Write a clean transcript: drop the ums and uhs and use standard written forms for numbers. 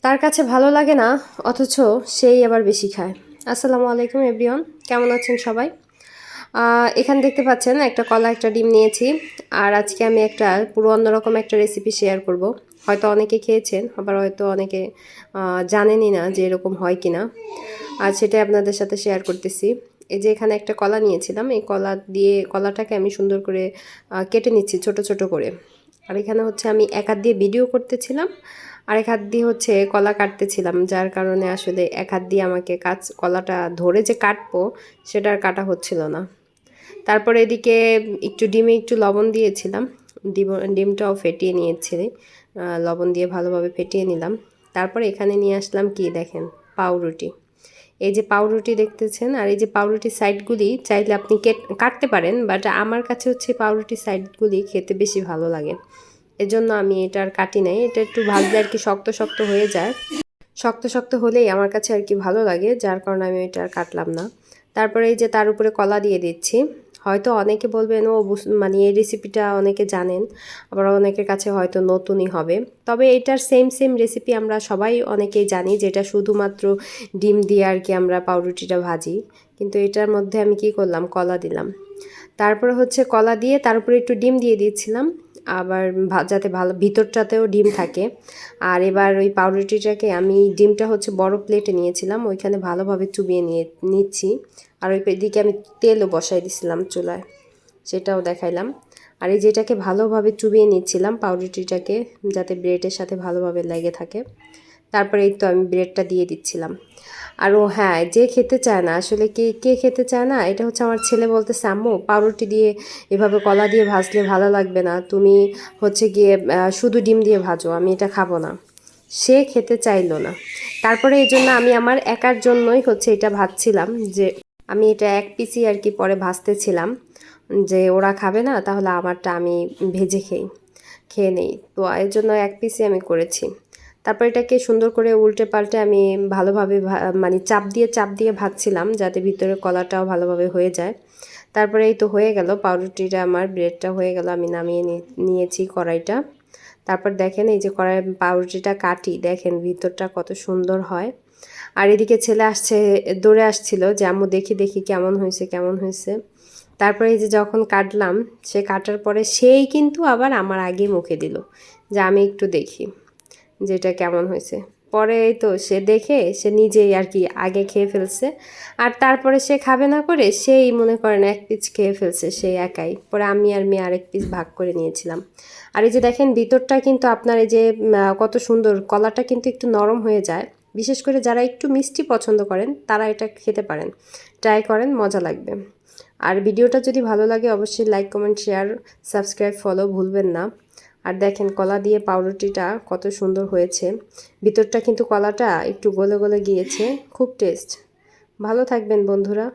তার কাছে ভালো লাগে না, অথচ সেই আবার বেশি খায়। আসসালামু আলাইকুম এভরিওয়ান, কেমন আছেন সবাই? এখানে দেখতে পাচ্ছেন একটা কলা, একটা ডিম নিয়েছি। আর আজকে আমি একটা পুরো অন্যরকম একটা রেসিপি শেয়ার করব। হয়তো অনেকে খেয়েছেন, আবার হয়তো অনেকে জানেনই না যে এরকম হয় কি না। আর সেটাই আপনাদের সাথে শেয়ার করতেছি। এই যে এখানে একটা কলা নিয়েছিলাম, এই কলাটাকে আমি সুন্দর করে কেটে নিচ্ছি ছোট ছোট করে। আর এখানে হচ্ছে আমি এক হাত দিয়ে ভিডিও করতেছিলাম, আর এক হাত দিয়ে হচ্ছে কলা কাটতেছিলাম, যার কারণে আসলে এক হাত দিয়ে আমাকে কলাটা ধরে যে কাটবো সেটা আর কাটা হচ্ছিল না। তারপরে এদিকে ডিমে একটু লবণ দিয়েছিলাম, ডিমটাও ফেটিয়ে নিয়েছি, লবণ দিয়ে ভালোভাবে ফেটিয়ে নিলাম। তারপরে এখানে নিয়ে আসলাম কি দেখেন, পাউরুটি। এই যে পাউরুটি দেখতেছেন, আর এই যে পাউরুটির সাইডগুলি চাইলে আপনি কাটতে পারেন, বাট আমার কাছে হচ্ছে পাউরুটির সাইডগুলি খেতে বেশি ভালো লাগে, এজন্য আমি এটা আর কাটি নাই। এটা একটু ভাজলে আর কি শক্ত শক্ত হয়ে যায়, শক্ত শক্ত হলেই আমার কাছে আর কি ভালো লাগে, যার কারণে আমি এটা আর কাটলাম না। তারপরে এই যে তার উপরে কলা দিয়ে দিচ্ছি। হয়তো অনেকে বলবেন ও মানে এই রেসিপিটা অনেকে জানেন, আবার অনেকের কাছে হয়তো নতুনই হবে। তবে এটার সেম সেম রেসিপি আমরা সবাই অনেকেই জানি, যেটা শুধুমাত্র ডিম দিয়ে আর কি আমরা পাউরুটিটা ভাজি। কিন্তু এটার মধ্যে আমি কি করলাম, কলা দিলাম। তারপরে হচ্ছে কলা দিয়ে তার উপরে একটু ডিম দিয়ে দিয়েছিলাম, আবার যাতে ভালো ভিতরটাতেও ডিম থাকে। আর এবার ওই পাউরুটিটাকে আমি, ডিমটা হচ্ছে বড় প্লেটে নিয়েছিলাম, ওইখানে ভালোভাবে চুবিয়ে নিচ্ছি। আর ওই দিকে আমি তেলও বসাই দিছিলাম চুলায়, সেটাও দেখাইলাম। আর এই যেটাকে ভালোভাবে চুবিয়ে নিচ্ছিলাম পাউরুটিটাকে, যাতে ব্রেডের সাথে ভালোভাবে লেগে থাকে। তারপরে এই তো আমি ব্রেডটা দিয়ে দিচ্ছিলাম। আরও হ্যাঁ, যে খেতে চায় না আসলে, কে কে খেতে চায় না, এটা হচ্ছে আমার ছেলে বলতেছে আম্মু পাউরুটি দিয়ে এভাবে কলা দিয়ে ভাজলে ভালো লাগবে না, তুমি হচ্ছে গিয়ে শুধু ডিম দিয়ে ভাজো, আমি এটা খাবো না। সে খেতে চাইলো না। তারপরে এই জন্য আমি আমার একার জন্যই হচ্ছে এটা ভাজছিলাম, যে আমি এটা এক পিসই আর কি পরে ভাজতেছিলাম, যে ওরা খাবে না তাহলে আমারটা আমি ভেজে খেয়ে নেই। তো এর জন্য এক পিসই আমি করেছি। তারপর এটাকে সুন্দর করে উল্টে পাল্টে আমি ভালোভাবে মানে চাপ দিয়ে ভাজছিলাম, যাতে ভিতরে কলাটাও ভালোভাবে হয়ে যায়। তারপরে এই তো হয়ে গেল পাউরুটিটা, আমার ব্রেডটা হয়ে গেল, আমি নামিয়ে নিয়েছি কড়াইটা। তারপর দেখেন এই যে কড়াই পাউরুটিটা কাটি, দেখেন ভিতরটা কত সুন্দর হয়। আর এদিকে ছেলে দৌড়ে আসছিল যে আম্মু দেখি দেখি কেমন হয়েছে কেমন হয়েছে। তারপরে এই যে যখন কাটলাম, সে কাটার পরে সেই কিন্তু আবার আমার আগে মুখে দিল যে আমি একটু দেখি যেটা কেমন হয়েছে। পরে এই তো সে দেখে সে নিজেই আর কি আগে খেয়ে ফেলছে। আর তারপরে সে খাবে না করে সেই মনে করেন এক পিস খেয়ে ফেলছে সে একাই। পরে আমি আর মেয়ে আরেক পিস ভাগ করে নিয়েছিলাম। আর এই যে দেখেন ভিতরটা কিন্তু আপনার এই যে কত সুন্দর, কলাটা কিন্তু একটু নরম হয়ে যায়। বিশেষ করে যারা একটু মিষ্টি পছন্দ করেন তারা এটা খেতে পারেন, ট্রাই করেন, মজা লাগবে। আর ভিডিওটা যদি ভালো লাগে অবশ্যই like, comment, share, subscribe, follow ভুলবেন না। আর দেখেন কলা দিয়ে পাউরুটিটা কত সুন্দর হয়েছে, ভিতরটা কিন্তু কলাটা একটু গলে গলে গিয়েছে, খুব টেস্ট। ভালো থাকবেন বন্ধুরা।